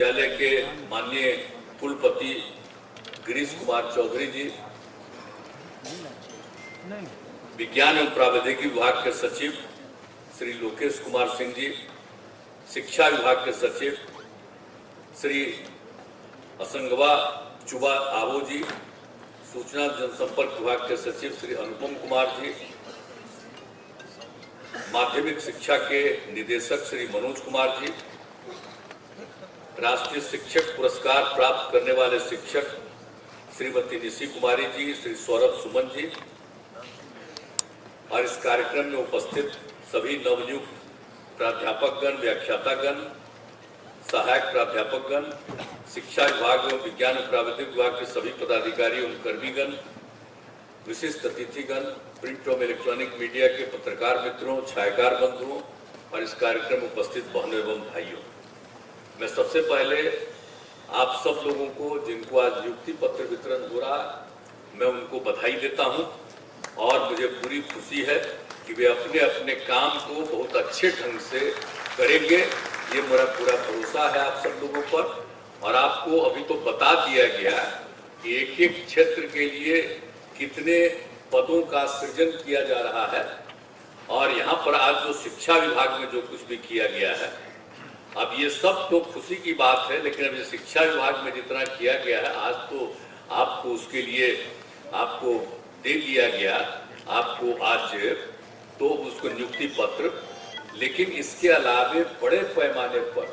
विद्यालय के माननीय कुलपति गिरीश कुमार चौधरी जी, विज्ञान एवं प्रावैधिकी विभाग के सचिव श्री लोकेश कुमार सिंह जी, शिक्षा विभाग के सचिव श्री असंगवा चुबा आवो जी, सूचना जनसंपर्क विभाग के सचिव श्री अनुपम कुमार जी, माध्यमिक शिक्षा के निदेशक श्री मनोज कुमार जी, राष्ट्रीय शिक्षक पुरस्कार प्राप्त करने वाले शिक्षक श्रीमती निशी कुमारी जी, श्री सौरभ सुमन जी और इस कार्यक्रम में उपस्थित सभी नवनियुक्त प्राध्यापकगण, व्याख्यातागण, सहायक प्राध्यापकगण, शिक्षा विभाग एवं विज्ञान एवं प्रावैधिक विभाग के सभी पदाधिकारी एवं कर्मीगण, विशिष्ट अतिथिगण, प्रिंट एवं इलेक्ट्रॉनिक मीडिया के पत्रकार मित्रों, छायाकार बंधुओं और इस कार्यक्रम में उपस्थित बहनों एवं भाइयों, मैं सबसे पहले आप सब लोगों को जिनको आज नियुक्ति पत्र वितरण हो रहा मैं उनको बधाई देता हूं और मुझे पूरी खुशी है कि वे अपने अपने काम को बहुत अच्छे ढंग से करेंगे। ये मेरा पूरा भरोसा है आप सब लोगों पर। और आपको अभी तो बता दिया गया कि एक एक क्षेत्र के लिए कितने पदों का सृजन किया जा रहा है और यहाँ पर आज जो शिक्षा विभाग में जो कुछ भी किया गया है, अब ये सब तो खुशी की बात है, लेकिन अभी शिक्षा विभाग में जितना किया गया है आज तो आपको उसके लिए आपको दे दिया गया, आपको आज तो उसको नियुक्ति पत्र, लेकिन इसके अलावे बड़े पैमाने पर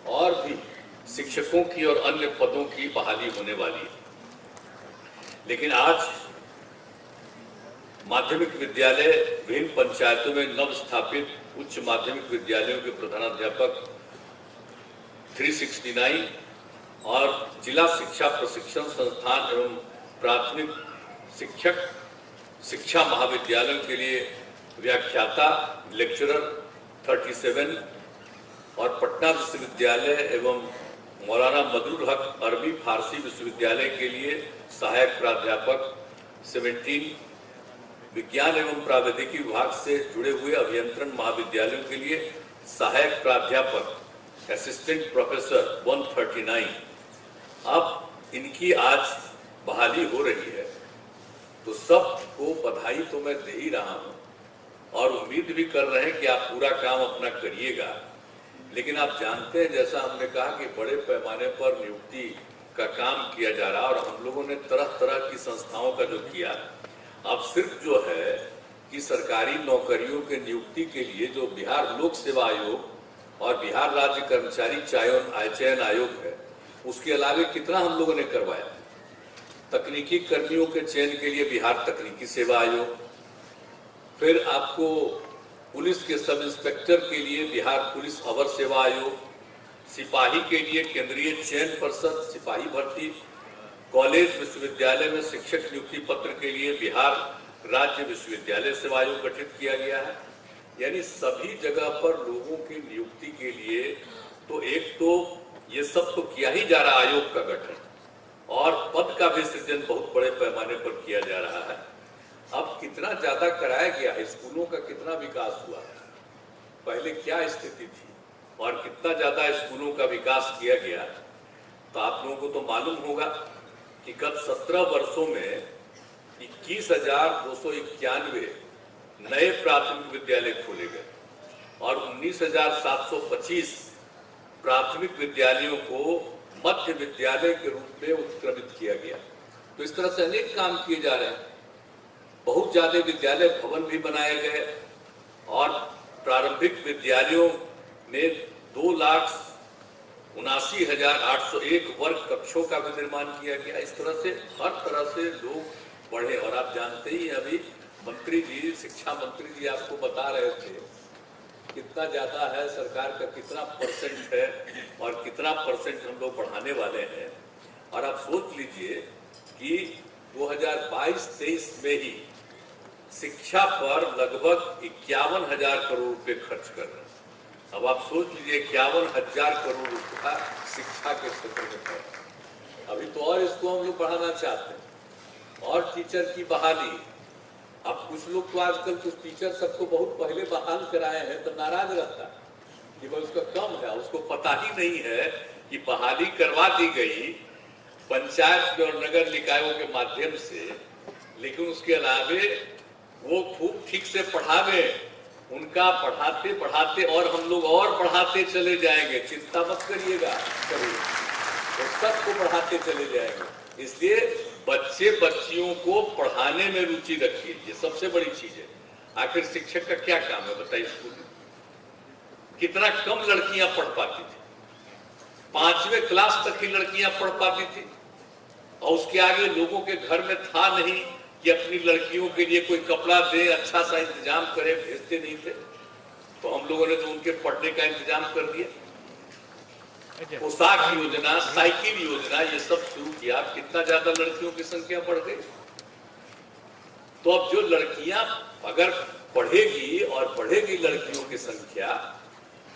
और भी शिक्षकों की और अन्य पदों की बहाली होने वाली है। लेकिन आज माध्यमिक विद्यालय विभिन्न पंचायतों में नव स्थापित उच्च माध्यमिक विद्यालयों के प्रधानाध्यापक 369 और जिला शिक्षा प्रशिक्षण संस्थान एवं प्राथमिक शिक्षक शिक्षा महाविद्यालयों के लिए व्याख्याता लेक्चरर 37 और पटना विश्वविद्यालय एवं मौलाना मदरुल हक अरबी फारसी विश्वविद्यालय के लिए सहायक प्राध्यापक 17, विज्ञान एवं प्रावैधिकी विभाग से जुड़े हुए अभियंत्रण महाविद्यालयों के लिए सहायक प्राध्यापक असिस्टेंट प्रोफेसर 139, अब इनकी आज बहाली हो रही है। तो सबको बधाई तो मैं दे ही रहा हूं और उम्मीद भी कर रहे हैं कि आप पूरा काम अपना करिएगा। लेकिन आप जानते हैं, जैसा हमने कहा कि बड़े पैमाने पर नियुक्ति का काम किया जा रहा और हम लोगों ने तरह तरह की संस्थाओं का जो किया, अब सिर्फ जो है कि सरकारी नौकरियों के नियुक्ति के लिए जो बिहार लोक सेवा आयोग और बिहार राज्य कर्मचारी चयन आयोग है, उसके अलावे कितना हम लोगों ने करवाया। तकनीकी कर्मियों के चयन के लिए बिहार तकनीकी सेवा आयोग, फिर आपको पुलिस के सब इंस्पेक्टर के लिए बिहार पुलिस अवर सेवा आयोग, सिपाही के लिए केंद्रीय चयन परिषद सिपाही भर्ती, कॉलेज विश्वविद्यालय में शिक्षक नियुक्ति पत्र के लिए बिहार राज्य विश्वविद्यालय सेवा आयोग गठित किया गया है। यानी सभी जगह पर लोगों की नियुक्ति के लिए तो एक तो ये सब तो किया ही जा रहा आयोग का गठन और पद का भी सृजन बहुत बड़े पैमाने पर किया जा रहा है। अब कितना ज्यादा कराया गया है, स्कूलों का कितना विकास हुआ है, पहले क्या स्थिति थी और कितना ज्यादा स्कूलों का विकास किया गया, तो आप लोगों को तो मालूम होगा कि गत 17 वर्षों में 21,291 नए प्राथमिक विद्यालय खोले गए और 19,725 प्राथमिक विद्यालयों को मध्य विद्यालय के रूप में उत्क्रमित किया गया। तो इस तरह से अनेक काम किए जा रहे हैं। बहुत ज्यादा विद्यालय भवन भी बनाए गए और प्रारंभिक विद्यालयों में 2,79,801 वर्ग कक्षों का भी निर्माण किया गया। इस तरह से हर तरह से लोग बढ़े और आप जानते ही अभी मंत्री जी, शिक्षा मंत्री जी आपको बता रहे थे कितना ज्यादा है, सरकार का कितना परसेंट है और कितना परसेंट हम लोग बढ़ाने वाले हैं। और आप सोच लीजिए कि 2022-23 में ही शिक्षा पर लगभग 51,000 करोड़ रुपए खर्च कर रहे हैं। अब आप सोच लीजिए 51,000 करोड़ रुपया शिक्षा के क्षेत्र में है। अभी तो और इसको हम लोग बढ़ाना चाहते हैं और टीचर की बहाली। अब कुछ लोग तो आजकल कुछ टीचर सबको बहुत पहले बहाल कराए हैं तो नाराज रहता है कि वह उसका कम है, उसको पता ही नहीं है कि बहाली करवा दी गई पंचायत और नगर निकायों के माध्यम से, लेकिन उसके अलावे वो खूब ठीक से पढ़ावे, उनका पढ़ाते पढ़ाते और हम लोग और पढ़ाते चले जाएंगे, चिंता मत करिएगा कभी, तो सबको पढ़ाते चले जाएंगे। इसलिए बच्चे बच्चियों को पढ़ाने में रुचि रखिए, ये सबसे बड़ी चीज है। आखिर शिक्षक का क्या काम है बताइए? स्कूल में कितना कम लड़कियां पढ़ पाती थी, 5वीं क्लास तक ही लड़कियां पढ़ पाती थी, और उसके आगे लोगों के घर में था नहीं कि अपनी लड़कियों के लिए कोई कपड़ा दे, अच्छा सा इंतजाम करे, भेजते नहीं थे। तो हम लोगों ने तो उनके पढ़ने का इंतजाम कर दिया, पोशाक योजना, साइकिल योजना, ये सब शुरू किया। कितना ज्यादा लड़कियों की संख्या बढ़ गई। तो अब जो लड़कियां अगर पढ़ेगी और बढ़ेगी लड़कियों की संख्या,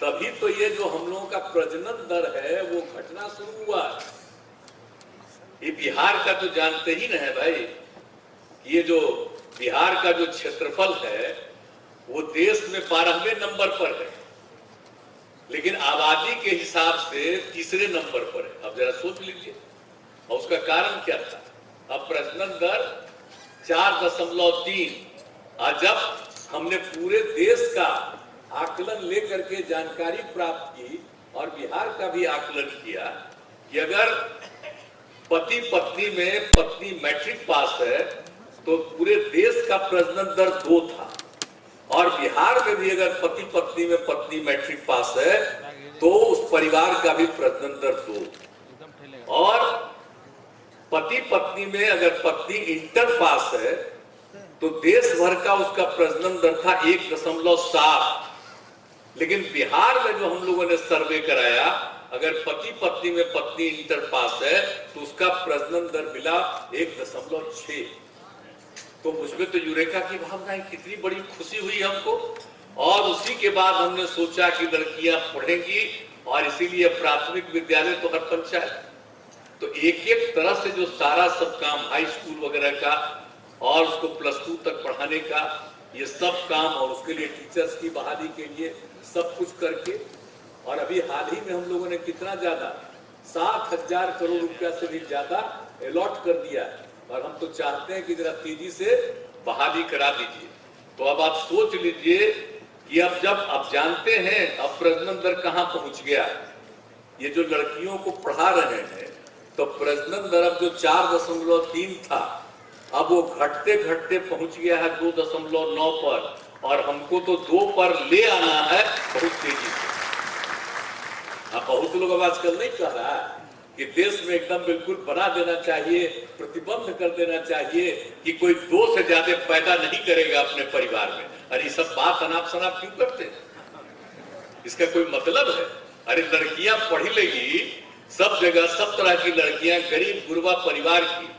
तभी तो ये जो हम लोगों का प्रजनन दर है वो घटना शुरू हुआ। ये बिहार का तो जानते ही ना है भाई, ये जो बिहार का जो क्षेत्रफल है वो देश में 12वें नंबर पर है, लेकिन आबादी के हिसाब से 3रे नंबर पर है। अब जरा सोच लीजिए, और उसका कारण क्या था? अब प्रजनन दर 4.3। आज जब हमने पूरे देश का आकलन लेकर के जानकारी प्राप्त की और बिहार का भी आकलन किया कि अगर पति पत्नी में पत्नी मैट्रिक पास है तो पूरे देश का प्रजनन दर 2 था, और बिहार में भी अगर पति पत्नी में पत्नी मैट्रिक पास है तो उस परिवार का भी प्रजनन दर 2, और पति पत्नी में अगर पत्नी इंटर पास है तो देश भर का उसका प्रजनन दर था 1.7। लेकिन बिहार में जो हम लोगों ने सर्वे कराया, अगर पति पत्नी में पत्नी इंटर पास है तो उसका प्रजनन दर मिला 1.6। तो मुझमें तो यूरेका की भावना, कितनी बड़ी खुशी हुई हमको। और उसी के बाद हमने सोचा कि लड़कियां पढ़ेंगी, और इसीलिए प्राथमिक विद्यालय तो हर पंचायत, तो एक एक तरह से जो सारा सब काम हाई स्कूल वगैरह का और उसको +2 तक पढ़ाने का, ये सब काम, और उसके लिए टीचर्स की बहाली के लिए सब कुछ करके, और अभी हाल ही में हम लोगों ने कितना ज्यादा 7,000 करोड़ रुपया से भी ज्यादा अलॉट कर दिया, और हम तो चाहते हैं कि जरा तेजी से बहाली करा दीजिए। तो अब आप सोच लीजिए कि अब जब आप जानते हैं अब प्रजनन दर कहां पहुंच गया। ये जो लड़कियों को पढ़ा रहे हैं तो प्रजनन दर अब जो 4.3 था, अब वो घटते घटते पहुंच गया है 2.9 पर, और हमको तो 2 पर ले आना है बहुत तेजी से। अब बहुत लोग आजकल नहीं कह रहा है कि देश में एकदम बिल्कुल बना देना चाहिए, प्रतिबंध कर देना चाहिए कि कोई 2 से ज्यादा पैदा नहीं करेगा अपने परिवार में। अरे सब बात अनाप शनाप क्यों करते हैं? इसका कोई मतलब है? अरे लड़कियां पढ़ी लेगी, सब जगह सब तरह की लड़कियां, गरीब गुरबा परिवार की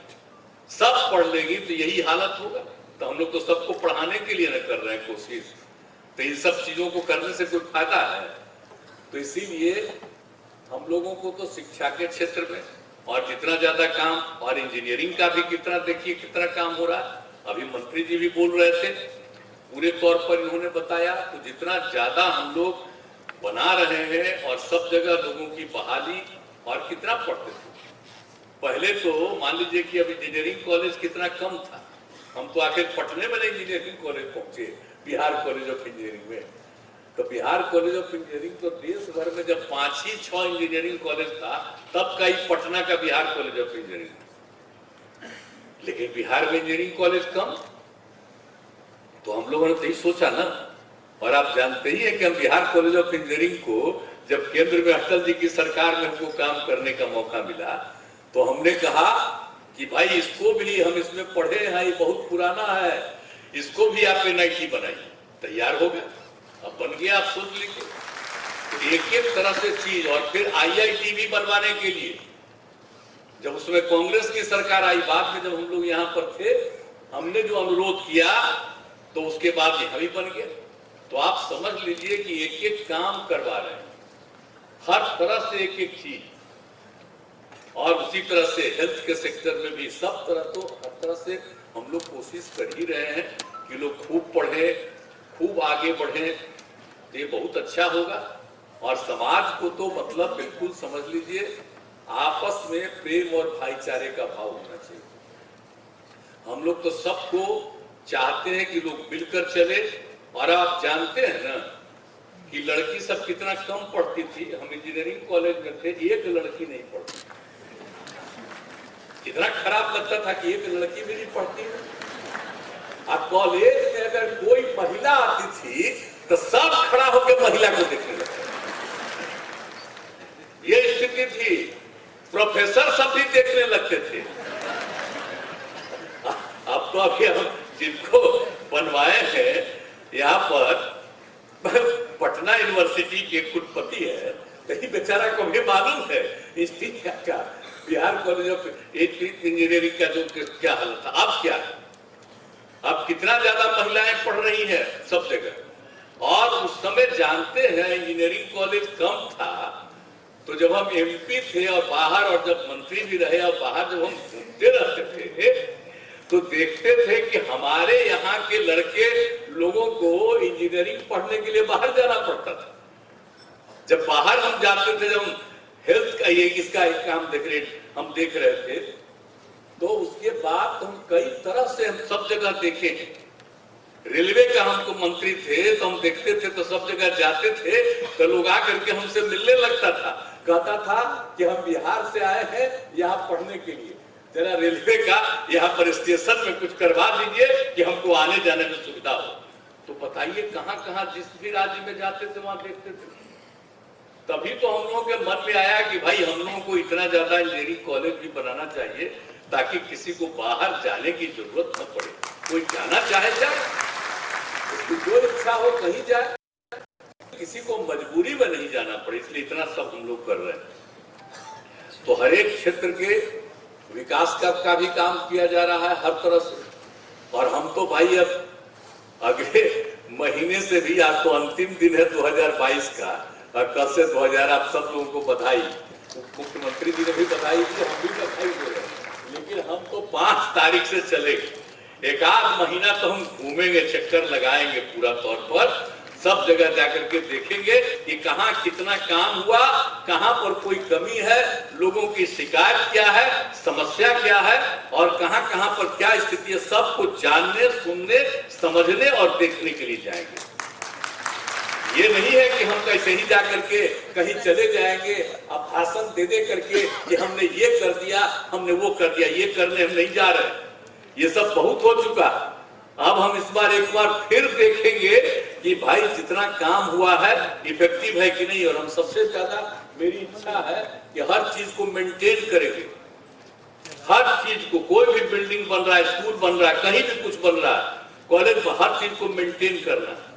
सब पढ़ लेगी तो यही हालत होगा। तो हम लोग तो सबको पढ़ाने के लिए न कर रहे हैं कोशिश, तो इन सब चीजों को करने से कोई फायदा है? तो इसीलिए हम लोगों को तो शिक्षा के क्षेत्र में और जितना ज्यादा काम, और इंजीनियरिंग का भी कितना, देखिए कितना काम हो रहा है। अभी मंत्री जी भी बोल रहे थे, पूरे तौर पर इन्होंने बताया, तो जितना ज्यादा हम लोग बना रहे हैं और सब जगह लोगों की बहाली, और कितना पढ़ते थे पहले तो मान लीजिए कि अब इंजीनियरिंग कॉलेज कितना कम था। हम तो आखिर पटने में इंजीनियरिंग कॉलेज पहुंचे, बिहार कॉलेज ऑफ इंजीनियरिंग में। तो बिहार कॉलेज ऑफ इंजीनियरिंग तो देश भर में जब 5 ही 6 इंजीनियरिंग कॉलेज था, तब का ही पटना का बिहार कॉलेज ऑफ इंजीनियरिंग। लेकिन बिहार में इंजीनियरिंग कॉलेज कम, तो हम लोगों ने तो यही सोचा ना। और आप जानते ही हैं कि हम बिहार कॉलेज ऑफ इंजीनियरिंग को जब केंद्र में अटल जी की सरकार में हमको काम करने का मौका मिला, तो हमने कहा कि भाई इसको भी हम इसमें पढ़े हैं, ये बहुत पुराना है, इसको भी आप NIT बनाइए। तैयार हो गया, अब बन गया, आप सोच लीजिए। तो एक एक तरह से चीज, और फिर IIT भी बनवाने के लिए जब उसमें कांग्रेस की सरकार आई, बाद में जब हम लोग यहाँ पर थे, हमने जो अनुरोध किया तो उसके बाद यह भी बन गया। तो आप समझ लीजिए कि एक एक काम करवा रहे हैं, हर तरह से एक एक चीज। और उसी तरह से हेल्थ के सेक्टर में भी सब तरह, तो हर तरह से हम लोग कोशिश कर ही रहे हैं कि लोग खूब पढ़े, खूब आगे बढ़े, तो ये बहुत अच्छा होगा। और समाज को तो मतलब बिल्कुल समझ लीजिए आपस में प्रेम और भाईचारे का भाव होना चाहिए। हम लोग तो सबको चाहते हैं कि लोग मिलकर चले। और आप जानते हैं ना कि लड़की सब कितना कम पढ़ती थी। हम इंजीनियरिंग कॉलेज में थे, एक लड़की नहीं पढ़ती। कितना खराब लगता था कि एक लड़की भी नहीं पढ़ती। अब कॉलेज में अगर कोई महिला आती थी तो सब खड़ा होकर महिला को देखने लगते। ये स्थिति थी। प्रोफेसर सब भी देखने लगते थे। अब तो अभी हम जिनको बनवाए हैं यहाँ पर पटना यूनिवर्सिटी के कुलपति है, तो बेचारा को भी मालूम है इंस्टीट्यूट का, बिहार कॉलेज ऑफ इंजीनियरिंग का जो क्या हालत था। अब क्या, अब कितना ज्यादा महिलाएं पढ़ रही हैं सब जगह। और उस समय जानते हैं इंजीनियरिंग कॉलेज कम था, तो जब हम एमपी थे और बाहर, और जब मंत्री भी रहे और बाहर जब हम घूमते रहते थे तो देखते थे कि हमारे यहाँ के लड़के लोगों को इंजीनियरिंग पढ़ने के लिए बाहर जाना पड़ता था। जब बाहर हम जाते थे, जब हम हेल्थ का ये इसका एक काम देख रहे थे, तो उसके बाद हम कई तरह से हम सब जगह देखे हैं। रेलवे का हमको मंत्री थे तो हम देखते थे, तो सब जगह जाते थे तो लोग आकर के हमसे मिलने लगता था, कहता था कि हम बिहार से आए हैं यहाँ पढ़ने के लिए, जरा रेलवे का यहाँ पर स्टेशन में कुछ करवा दीजिए कि हमको आने जाने में सुविधा हो। तो बताइए कहाँ कहाँ जिस भी राज्य में जाते थे वहां देखते थे। तभी तो हम लोगों के मन में आया कि भाई हम लोगों को इतना ज्यादा इंजीनियरिंग कॉलेज भी बनाना चाहिए ताकि किसी को बाहर जाने की जरूरत न पड़े। कोई जाना चाहे जाए, उसकी जो इच्छा हो कहीं जाए, किसी को मजबूरी में नहीं जाना पड़े। इसलिए इतना सब हम लोग कर रहे हैं। तो हर एक क्षेत्र के विकास का भी काम किया जा रहा है हर तरह से। और हम तो भाई अब अगले महीने से भी, आज तो अंतिम दिन है 2022 का, और कल से 2000, आप सब लोगों को बधाई। मुख्यमंत्री जी ने भी बधाई दी, हम भी बधाई दे रहे हैं। लेकिन हम तो 5 तारीख से चलेंगे। एक आध महीना तो हम घूमेंगे, चक्कर लगाएंगे पूरा तौर पर, सब जगह जाकर के देखेंगे कि कहाँ कितना काम हुआ, कहाँ पर कोई कमी है, लोगों की शिकायत क्या है, समस्या क्या है, और कहाँ कहाँ पर क्या स्थिति है, सब कुछ जानने, सुनने, समझने और देखने के लिए जाएंगे। ये नहीं है कि हम कैसे ही जाकर के कहीं चले जाएंगे अब भाषण दे करके कि हमने ये कर दिया, हमने वो कर दिया। ये करने हम नहीं जा रहे, ये सब बहुत हो चुका। अब हम इस बार एक बार फिर देखेंगे कि भाई जितना काम हुआ है इफेक्टिव है कि नहीं। और हम सबसे ज्यादा, मेरी इच्छा है कि हर चीज को मेंटेन करेंगे। हर चीज को, कोई भी बिल्डिंग बन रहा है, स्कूल बन रहा है, कहीं भी कुछ बन रहा है, कॉलेज में, हर चीज को मेंटेन करना है।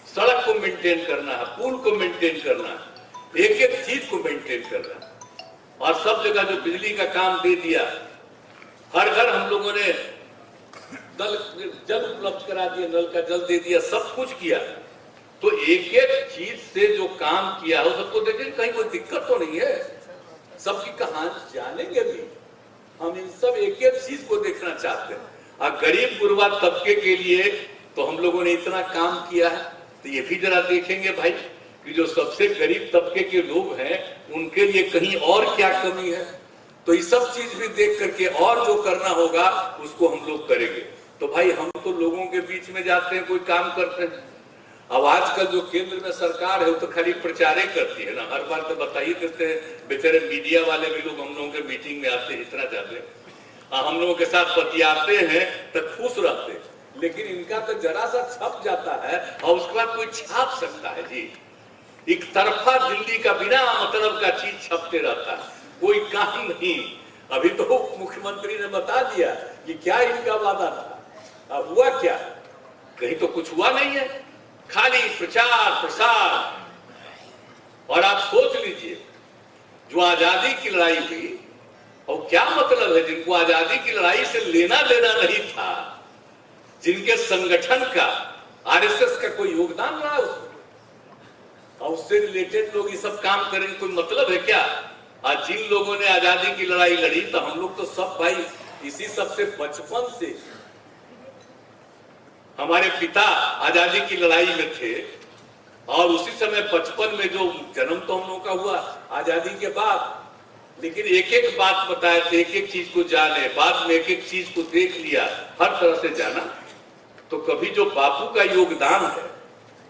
सड़क को मेंटेन करना है, पुल को मेंटेन करना है, एक एक चीज को मेंटेन करना है। और सब जगह जो बिजली का काम दे दिया, हर घर हम लोगों ने जल उपलब्ध करा दिया, नल का जल दे दिया, सब कुछ किया। तो एक एक चीज से जो काम किया हो सबको देखें, कहीं कोई दिक्कत तो नहीं है। सबकी कहानी जानेंगे भी हम, इन सब एक एक चीज को देखना चाहते हैं। और गरीब गुरबा तबके के लिए तो हम लोगों ने इतना काम किया है, तो ये भी जरा देखेंगे भाई कि जो सबसे गरीब तबके के लोग हैं उनके लिए कहीं और क्या कमी है। तो ये सब चीज भी देख करके और जो करना होगा उसको हम लोग करेंगे। तो भाई हम तो लोगों के बीच में जाते हैं, कोई काम करते हैं। अब आजकल जो केंद्र में सरकार है वो तो खाली प्रचार ही करती है ना, हर बार तो बता ही देते हैं। बेचारे मीडिया वाले भी लोग हम लोगों के मीटिंग में आते हैं, इतना जाते हम लोगों के साथ बतियाते हैं तो खुश रहते हैं। लेकिन इनका तो जरा सा छप जाता है और उसके बाद कोई छाप सकता है जी। एक तरफा दिल्ली का बिना मतलब का चीज छपते रहता है, कोई काम नहीं। अभी तो मुख्यमंत्री ने बता दिया कि क्या इनका वादा था, अब हुआ क्या? कहीं तो कुछ हुआ नहीं है, खाली प्रचार प्रसार। और आप सोच लीजिए, जो आजादी की लड़ाई हुई, और क्या मतलब है जिनको आजादी की लड़ाई से लेना देना नहीं था, जिनके संगठन का, आरएसएस का कोई योगदान रहा उसमें, और उससे रिलेटेड लोग ये सब काम करेंगे, कोई मतलब है क्या? आज जिन लोगों ने आजादी की लड़ाई लड़ी, तो हम लोग तो सब भाई इसी सबसे बचपन से, हमारे पिता आजादी की लड़ाई में थे और उसी समय 55 में जो जन्म तो हम लोगों का हुआ आजादी के बाद, लेकिन एक एक बात बताए थे, एक एक चीज को जाने, बाद में एक एक चीज को देख लिया, हर तरह से जाना। तो कभी जो बापू का योगदान है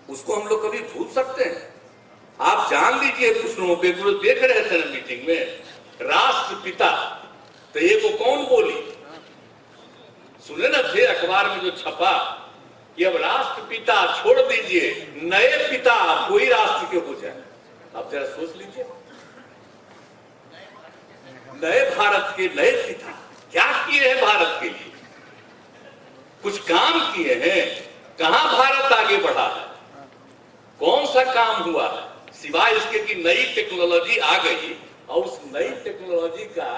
उसको हम लोग कभी भूल सकते हैं? आप जान लीजिए, कुछ लोगों के देख रहे थे ना मीटिंग में, राष्ट्रपिता, तो ये को कौन बोली? सुने ना थे अखबार में जो छपा कि अब राष्ट्रपिता छोड़ दीजिए, नए पिता कोई राष्ट्र के हो जाए। आप जरा सोच लीजिए, नए भारत के नए पिता क्या किए हैं भारत के लिए? कुछ काम किए हैं? कहां भारत आगे बढ़ा है? कौन सा काम हुआ है सिवाय इसके कि नई टेक्नोलॉजी आ गई और उस नई टेक्नोलॉजी का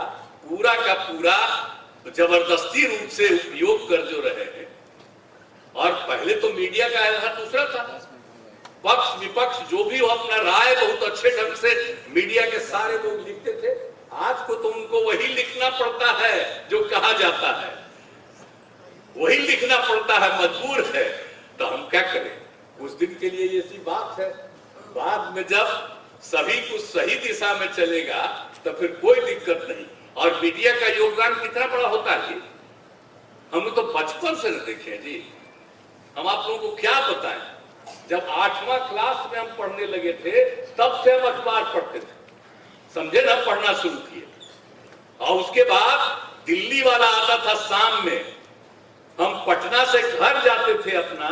पूरा जबरदस्ती रूप से उपयोग कर जो रहे हैं। और पहले तो मीडिया का आधार दूसरा था, पक्ष विपक्ष जो भी हो अपना राय बहुत अच्छे ढंग से मीडिया के सारे लोग लिखते थे। आज को तो उनको वही लिखना पड़ता है जो कहा जाता है, वही लिखना पड़ता है, मजबूर है। तो हम क्या करें? उस दिन के लिए ऐसी बात है, बाद में जब सभी कुछ सही दिशा में चलेगा तो फिर कोई दिक्कत नहीं। और मीडिया का योगदान कितना बड़ा होता है, हम तो बचपन से देखे जी। हम आप लोगों को क्या बताएं, जब 8वां क्लास में हम पढ़ने लगे थे तब से हम अखबार पढ़ते थे, समझे ना, पढ़ना शुरू किए। और उसके बाद दिल्ली वाला आता था शाम में, हम पटना से घर जाते थे अपना,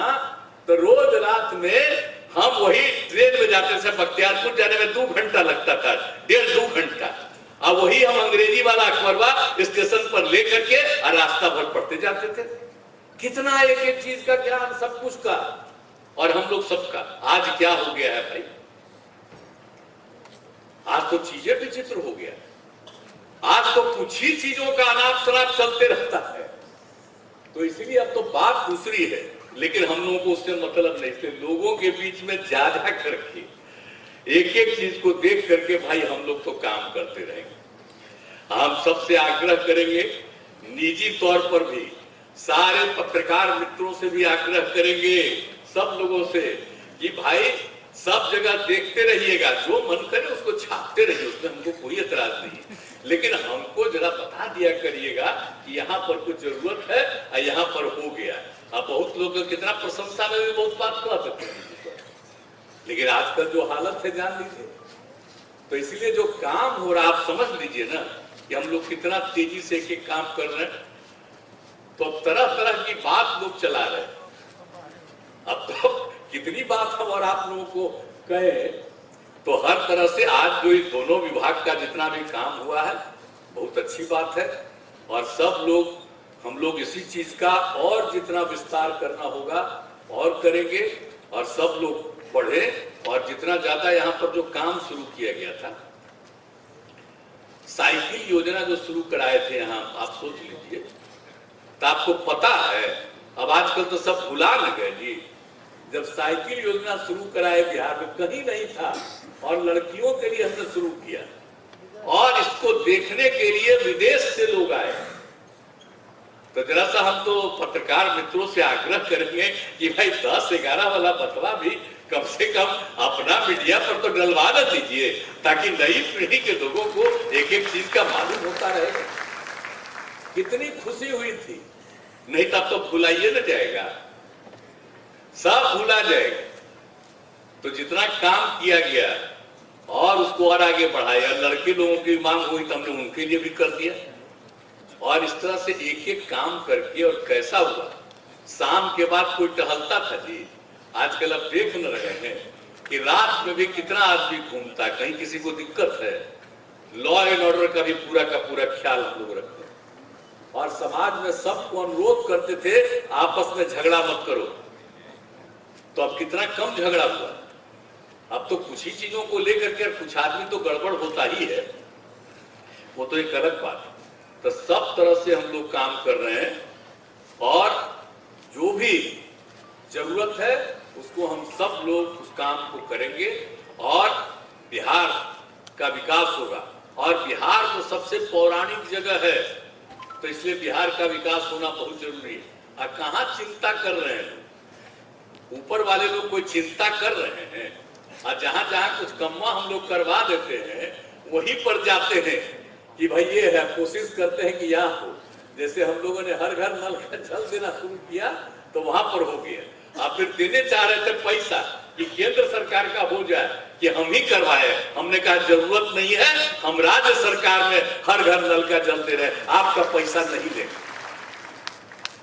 तो रोज रात में हम वही ट्रेन में जाते थे, बख्तियारपुर जाने में 2 घंटा लगता था, 1.5-2 घंटा। अब वही हम अंग्रेजी वाला अखबारवा स्टेशन पर लेकर के और रास्ता भर पढ़ते जाते थे। कितना एक एक चीज का ज्ञान, सब कुछ का, और हम लोग सबका। आज क्या हो गया है भाई? आज तो चीजें विचित्र हो गया। आज तो कुछ ही चीजों का अनाप शनाप चलते रहता है। तो इसलिए अब तो बात दूसरी है, लेकिन हम लोगों को उससे मतलब नहीं। इसलिए लोगों के बीच में जा करके एक एक चीज को देख करके भाई हम लोग तो काम करते रहेंगे। हम सबसे आग्रह करेंगे, निजी तौर पर भी सारे पत्रकार मित्रों से भी आग्रह करेंगे, सब लोगों से, कि भाई सब जगह देखते रहिएगा, जो मन करे उसको छापते रहिए, उसमें हमको कोई एतराज नहीं, लेकिन हमको जरा बता दिया करिएगा कि यहाँ पर कुछ जरूरत है और यहाँ पर हो गया। अब बहुत लोग कितना प्रशंसा में भी बहुत बात कर सकते हैं, लेकिन आजकल जो हालत है जान लीजिए। तो इसलिए जो काम हो रहा, आप समझ लीजिए ना कि हम लोग कितना तेजी से एक काम कर रहे हैं। तो तरह तरह की बात लोग चला रहे हैं। अब तो कितनी बात हम और आप लोगों को कहे, तो हर तरह से आज जो इस दोनों विभाग का जितना भी काम हुआ है बहुत अच्छी बात है। और सब लोग, हम लोग इसी चीज का और जितना विस्तार करना होगा और करेंगे, और सब लोग पढ़े। और जितना ज्यादा यहाँ पर जो काम शुरू किया गया था, साइकिल योजना जो शुरू कराए थे यहाँ, आप सोच लीजिए। तो आपको पता है, अब आजकल तो सब भुला न गए जी, जब साइकिल योजना शुरू कराए बिहार में कहीं नहीं था, और लड़कियों के लिए हमने शुरू किया, और इसको देखने के लिए विदेश से लोग आए। तो जरा सा हम तो पत्रकार मित्रों से आग्रह करेंगे कि भाई 10-11 वाला बतवा भी कम से कम अपना मीडिया पर तो डलवा न दीजिए, ताकि नई पीढ़ी के लोगों को एक एक चीज का मालूम होता रहेगा। कितनी खुशी हुई थी, नहीं तब तो भुलाइए न जाएगा, सब भूला जाएगा। तो जितना काम किया गया और उसको और आगे बढ़ाया, लड़के लोगों की मांग हुई तो हमने उनके लिए भी कर दिया। और इस तरह से एक एक काम करके, और कैसा हुआ, शाम के बाद कोई टहलता था जी। आजकल अब देख न रहे हैं कि रात में भी कितना आदमी घूमता है, कहीं किसी को दिक्कत है। लॉ एंड ऑर्डर का भी पूरा का पूरा ख्याल हम लोग रखते हैं, और समाज में सबको अनुरोध करते थे आपस में झगड़ा मत करो। तो अब कितना कम झगड़ा हुआ। अब तो कुछ ही चीजों को लेकर के कुछ आदमी तो गड़बड़ होता ही है, वो तो एक अलग बात है। तो सब तरह से हम लोग काम कर रहे हैं, और जो भी जरूरत है उसको हम सब लोग उस काम को करेंगे, और बिहार का विकास होगा। और बिहार तो सबसे पौराणिक जगह है, तो इसलिए बिहार का विकास होना बहुत जरूरी है। और कहाँ चिंता कर रहे हैं, ऊपर वाले लोग कोई चिंता कर रहे हैं और जहां जहां कुछ कम्मा हम लोग करवा देते हैं वहीं पर जाते हैं कि भाई ये है, कोशिश करते हैं कि यहाँ हो। जैसे हम लोगों ने हर घर नल का जल देना शुरू किया तो वहां पर हो गया। आप फिर देने चाह रहे थे पैसा कि केंद्र सरकार का हो जाए कि हम ही करवाए। हमने कहा जरूरत नहीं है, हम राज्य सरकार में हर घर नल का जल दे रहे, आपका पैसा नहीं देंगे।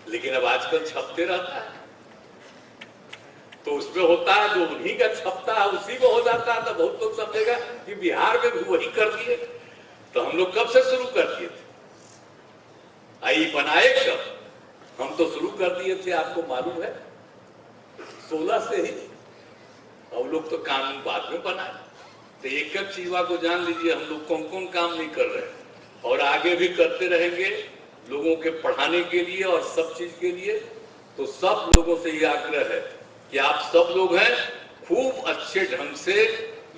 लेकिन अब आजकल छपते रहता है तो उसमें होता है जो उन्हीं का छपता है उसी को हो जाता है, तो बहुत लोग समझेगा कि बिहार में भी वही कर दिए। तो हम लोग कब से शुरू कर दिए थे, आई बनाए कब? हम तो शुरू कर दिए थे, आपको मालूम है 16 से ही। अब लोग तो कानून बाद में बनाए। तो एक एक चीज को जान लीजिए, हम लोग कौन कौन काम नहीं कर रहे और आगे भी करते रहेंगे लोगों के पढ़ाने के लिए और सब चीज के लिए। तो सब लोगों से ये आग्रह है कि आप सब लोग हैं खूब अच्छे ढंग से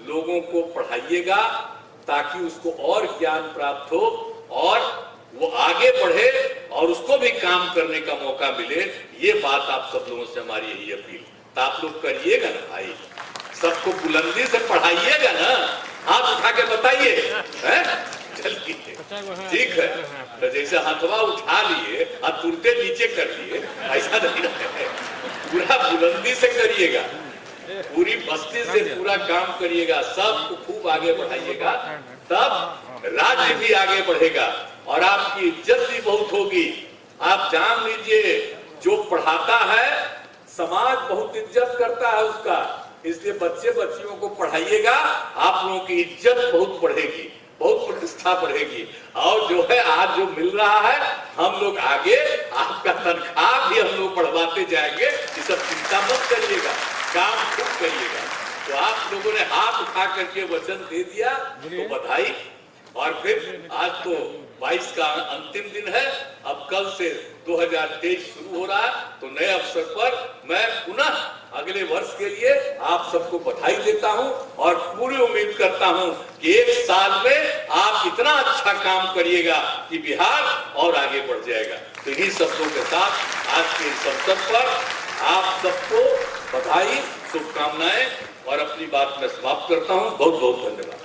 लोगों को पढ़ाइएगा ताकि उसको और ज्ञान प्राप्त हो और वो आगे बढ़े और उसको भी काम करने का मौका मिले। ये बात आप सब लोगों से हमारी यही अपील। तो आप लोग करिएगा ना भाई, सबको बुलंदी से पढ़ाइएगा ना, हाथ उठा के बताइए, चलिए ठीक है। तो जैसे हाथवा उठा लिए और तुरते नीचे कर लिए, ऐसा नहीं है, पूरा बुलंदी से करिएगा, पूरी बस्ती से पूरा काम करिएगा, सबको खूब आगे बढ़ाइएगा, तब राज्य भी आगे बढ़ेगा और आपकी इज्जत भी बहुत होगी। आप जान लीजिए जो पढ़ाता है समाज बहुत इज्जत करता है उसका, इसलिए बच्चे बच्चियों को पढ़ाइएगा, आप लोगों की इज्जत बहुत बढ़ेगी, बहुत प्रतिष्ठा बढ़ेगी। और जो है आज जो मिल रहा है हम लोग आगे आपका तनख्वाह भी हम लोग बढ़वाते जाएंगे, ये सब चिंता मत करिएगा, काम खूब करिएगा। तो आप लोगों ने हाथ उठा करके वचन दे दिया तो बधाई। और फिर आज तो 22 का अंतिम दिन है, अब कल से 2023 शुरू हो रहा है। तो नए अवसर पर मैं पुनः अगले वर्ष के लिए आप सबको बधाई देता हूं और पूरी उम्मीद करता हूं कि एक साल में आप इतना अच्छा काम करिएगा कि बिहार और आगे बढ़ जाएगा। तो इन्हीं शब्दों के साथ आज के इस अवसर पर आप सबको बधाई, शुभकामनाएं और अपनी बात में समाप्त करता हूं। बहुत बहुत धन्यवाद।